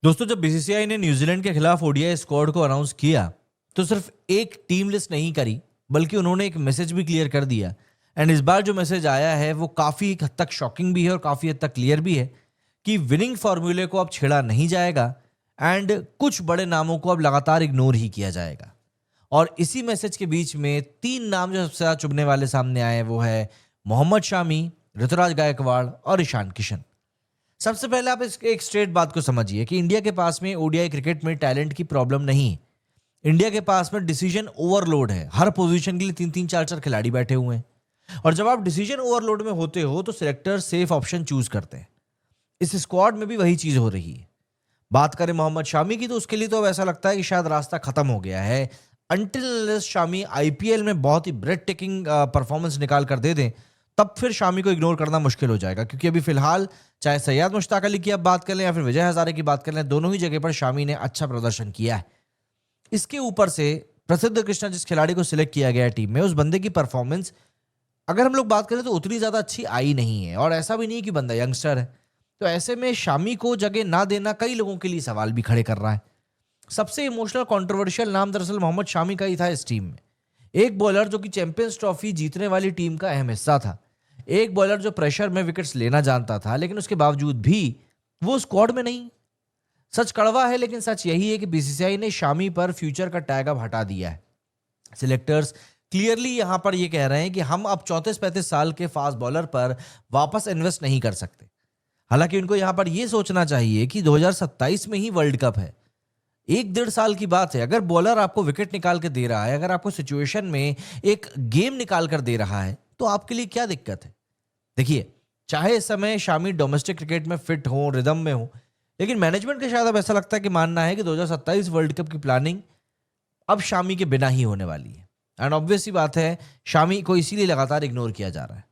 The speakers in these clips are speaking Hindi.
दोस्तों, जब बीसीसीआई ने न्यूजीलैंड के खिलाफ ओडीआई स्क्वाड को अनाउंस किया तो सिर्फ एक टीम लिस्ट नहीं करी, बल्कि उन्होंने एक मैसेज भी क्लियर कर दिया। एंड इस बार जो मैसेज आया है वो काफी हद तक शॉकिंग भी है और काफी हद तक क्लियर भी है कि विनिंग फार्मूले को अब छेड़ा नहीं जाएगा एंड कुछ बड़े नामों को अब लगातार इग्नोर ही किया जाएगा। और इसी मैसेज के बीच में तीन नाम जो सबसे ज्यादा चुभने वाले सामने आए वो है मोहम्मद शामी, ऋतुराज गायकवाड़ और ईशान किशन। सबसे पहले आप इस एक स्ट्रेट बात को समझिए कि इंडिया के पास में ओडीआई क्रिकेट में टैलेंट की प्रॉब्लम नहीं है। इंडिया के पास में डिसीजन ओवरलोड है। हर पोजीशन के लिए तीन तीन चार चार खिलाड़ी बैठे हुए हैं और जब आप डिसीजन ओवरलोड में होते हो तो सिलेक्टर सेफ ऑप्शन चूज करते हैं। इस स्क्वाड में भी वही चीज हो रही है। बात करें मोहम्मद शामी की तो उसके लिए तो अब ऐसा लगता है कि शायद रास्ता खत्म हो गया है। अंटिल शामी आईपीएल में बहुत ही ब्रेड टेकिंग परफॉर्मेंस निकाल कर दे दें तब फिर शामी को इग्नोर करना मुश्किल हो जाएगा, क्योंकि अभी फिलहाल चाहे सैयद मुश्ताक अली की आप बात कर लें या फिर विजय हजारे की बात कर लें, दोनों ही जगह पर शामी ने अच्छा प्रदर्शन किया है। इसके ऊपर से प्रसिद्ध कृष्णा जिस खिलाड़ी को सिलेक्ट किया गया है टीम में, उस बंदे की परफॉर्मेंस अगर हम लोग बात करें तो उतनी ज्यादा अच्छी आई नहीं है। और ऐसा भी नहीं कि बंदा यंगस्टर है, तो ऐसे में शामी को जगह ना देना कई लोगों के लिए सवाल भी खड़े कर रहा है। सबसे इमोशनल कंट्रोवर्शियल नाम दरअसल मोहम्मद शामी का ही था इस टीम में। एक बॉलर जो कि चैंपियंस ट्रॉफी जीतने वाली टीम का अहम हिस्सा था, एक बॉलर जो प्रेशर में विकेट्स लेना जानता था, लेकिन उसके बावजूद भी वो स्क्वाड में नहीं। सच कड़वा है लेकिन सच यही है कि बीसीसीआई ने शामी पर फ्यूचर का टैग अब हटा दिया है। सिलेक्टर्स क्लियरली यहां पर ये कह रहे हैं कि हम अब 34-35 साल के फास्ट बॉलर पर वापस इन्वेस्ट नहीं कर सकते। हालांकि उनको यहां पर यह सोचना चाहिए कि 2027 में ही वर्ल्ड कप है। एक डेढ़ साल की बात है। अगर बॉलर आपको विकेट निकाल के दे रहा है, अगर आपको सिचुएशन में एक गेम निकाल कर दे रहा है, तो आपके लिए क्या दिक्कत है? देखिए, चाहे इस समय शामी डोमेस्टिक क्रिकेट में फिट हो, रिदम में हो, लेकिन मैनेजमेंट के शायद अब ऐसा लगता है कि मानना है कि 2027 वर्ल्ड कप की प्लानिंग अब शामी के बिना ही होने वाली है। एंड ऑब्वियस सी बात है, शामी को इसीलिए लगातार इग्नोर किया जा रहा है।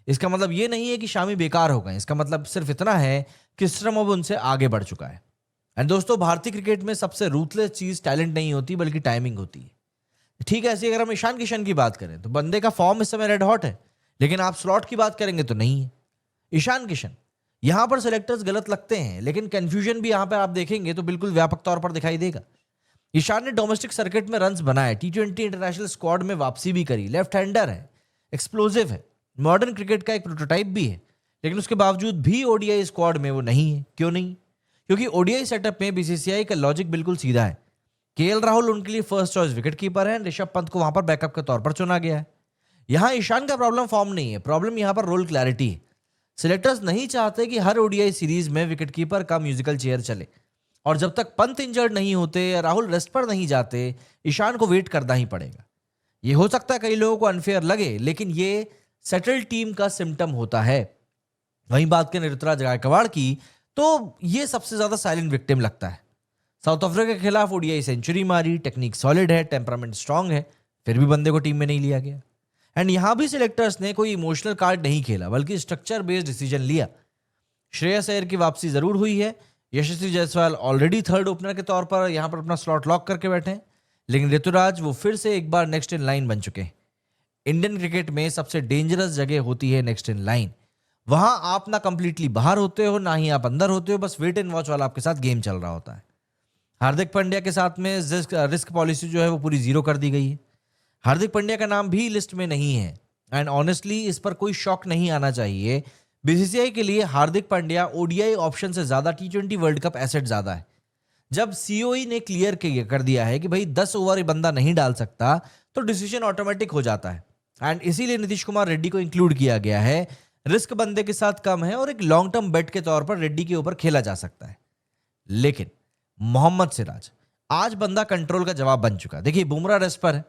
इसका मतलब ये नहीं है कि शामी बेकार हो गए, इसका मतलब सिर्फ इतना है कि स्ट्रम अब उनसे आगे बढ़ चुका है। एंड दोस्तों, भारतीय क्रिकेट में सबसे रूथलेस चीज टैलेंट नहीं होती बल्कि टाइमिंग होती है। ठीक है, ऐसी अगर हम ईशान किशन की बात करें तो बंदे का फॉर्म इस समय रेड हॉट है, लेकिन आप स्लॉट की बात करेंगे तो नहीं है। ईशान किशन, यहां पर सेलेक्टर्स गलत लगते हैं, लेकिन कंफ्यूजन भी यहां पर आप देखेंगे तो बिल्कुल व्यापक तौर पर दिखाई देगा। ईशान ने डोमेस्टिक सर्किट में रन्स बनाए, टी20 इंटरनेशनल स्क्वाड में वापसी भी करी, लेफ्ट हैंडर है, एक्सप्लोसिव है, मॉडर्न क्रिकेट का एक प्रोटोटाइप भी है, लेकिन उसके बावजूद भी ओडीआई स्क्वाड में वो नहीं है। क्यों नहीं? क्योंकि ओडीआई सेटअप में बीसीसीआई का लॉजिक बिल्कुल सीधा है। केएल राहुल उनके लिए फर्स्ट चॉइस विकेट कीपर है, ऋषभ पंत को वहां पर बैकअप के तौर पर चुना गया है। यहां ईशान का प्रॉब्लम फॉर्म नहीं है, प्रॉब्लम यहां पर रोल क्लैरिटी है। सिलेक्टर्स नहीं चाहते कि हर ओडीआई सीरीज में विकेटकीपर का म्यूजिकल चेयर चले, और जब तक पंत इंजर्ड नहीं होते या राहुल रेस्ट पर नहीं जाते, ईशान को वेट करना ही पड़ेगा। ये हो सकता है कई लोगों को अनफेयर लगे, लेकिन ये सेटल टीम का सिम्टम होता है। वहीं बात करें ऋतुराज गायकवाड़ की तो ये सबसे ज्यादा साइलेंट विक्टिम लगता है। साउथ अफ्रीका के खिलाफ ओडीआई सेंचुरी मारी, टेक्निक सॉलिड है, टेम्परामेंट स्ट्रांग है, फिर भी बंदे को टीम में नहीं लिया गया। एंड यहां भी सिलेक्टर्स ने कोई इमोशनल कार्ड नहीं खेला, बल्कि स्ट्रक्चर बेस्ड डिसीजन लिया। श्रेयस अय्यर की वापसी जरूर हुई है, यशस्वी जायसवाल ऑलरेडी थर्ड ओपनर के तौर पर यहां पर अपना स्लॉट लॉक करके बैठे हैं, लेकिन ऋतुराज वो फिर से एक बार नेक्स्ट इन लाइन बन चुके हैं। इंडियन क्रिकेट में सबसे डेंजरस जगह होती है नेक्स्ट इन लाइन। वहां आप ना कंप्लीटली बाहर होते हो, ना ही आप अंदर होते हो, बस वेट एंड वॉच वाला आपके साथ गेम चल रहा होता है। हार्दिक पांड्या के साथ में रिस्क पॉलिसी जो है वो पूरी जीरो कर दी गई है। हार्दिक पांड्या का नाम भी लिस्ट में नहीं है। एंड ऑनेस्टली इस पर कोई शॉक नहीं आना चाहिए। बीसीसीआई के लिए हार्दिक पांड्या ओडीआई ऑप्शन से ज्यादा टी20 वर्ल्ड कप एसेट ज्यादा है। जब सीओई ने क्लियर कर दिया है कि भाई 10 ओवर बंदा नहीं डाल सकता, तो डिसीजन ऑटोमेटिक हो जाता है। एंड इसीलिए नीतीश कुमार रेड्डी को इंक्लूड किया गया है। रिस्क बंदे के साथ कम है और एक लॉन्ग टर्म बेट के तौर पर रेड्डी के ऊपर खेला जा सकता है। लेकिन मोहम्मद सिराज आज बंदा कंट्रोल का जवाब बन चुका। देखिए, बुमराह रेस्ट पर है।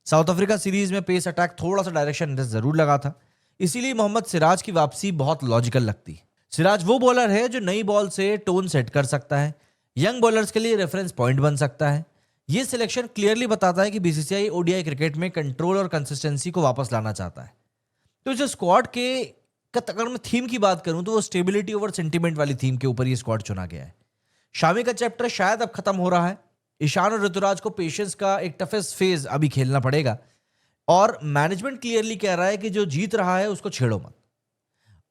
साउथ अफ्रीका सीरीज में पेस अटैक थोड़ा सा डायरेक्शन जरूर लगा था, इसीलिए मोहम्मद सिराज की वापसी बहुत लॉजिकल लगती है। सिराज वो बॉलर है जो नई बॉल से टोन सेट कर सकता है, यंग बॉलर्स के लिए रेफरेंस पॉइंट बन सकता है। ये सिलेक्शन क्लियरली बताता है कि बीसीसीआई ओडीआई क्रिकेट में कंट्रोल और कंसिस्टेंसी को वापस लाना चाहता है। तो इस स्क्वाड के अगर मैं थीम की बात करूं तो वो स्टेबिलिटी ओवर सेंटीमेंट वाली थीम के ऊपर ये स्क्वाड चुना गया है। शामी का चैप्टर शायद अब खत्म हो रहा है। ईशान और ऋतुराज को पेशेंस का एक टफेस्ट फेज अभी खेलना पड़ेगा, और मैनेजमेंट क्लियरली कह रहा है कि जो जीत रहा है उसको छेड़ो मत।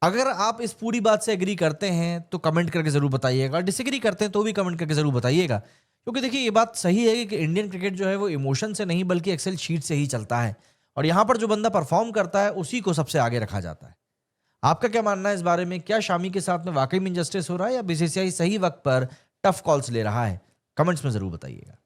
अगर आप इस पूरी बात से एग्री करते हैं तो कमेंट करके जरूर बताइएगा, डिसएग्री करते हैं तो भी कमेंट करके जरूर बताइएगा, क्योंकि देखिए ये बात सही है कि इंडियन क्रिकेट जो है वो इमोशन से नहीं बल्कि एक्सेल शीट से ही चलता है, और यहाँ पर जो बंदा परफॉर्म करता है उसी को सबसे आगे रखा जाता है। आपका क्या मानना है इस बारे में? क्या शामी के साथ में वाकई में इंजस्टिस हो रहा है या बीसीसीआई सही वक्त पर टफ कॉल्स ले रहा है? कमेंट्स में जरूर बताइएगा।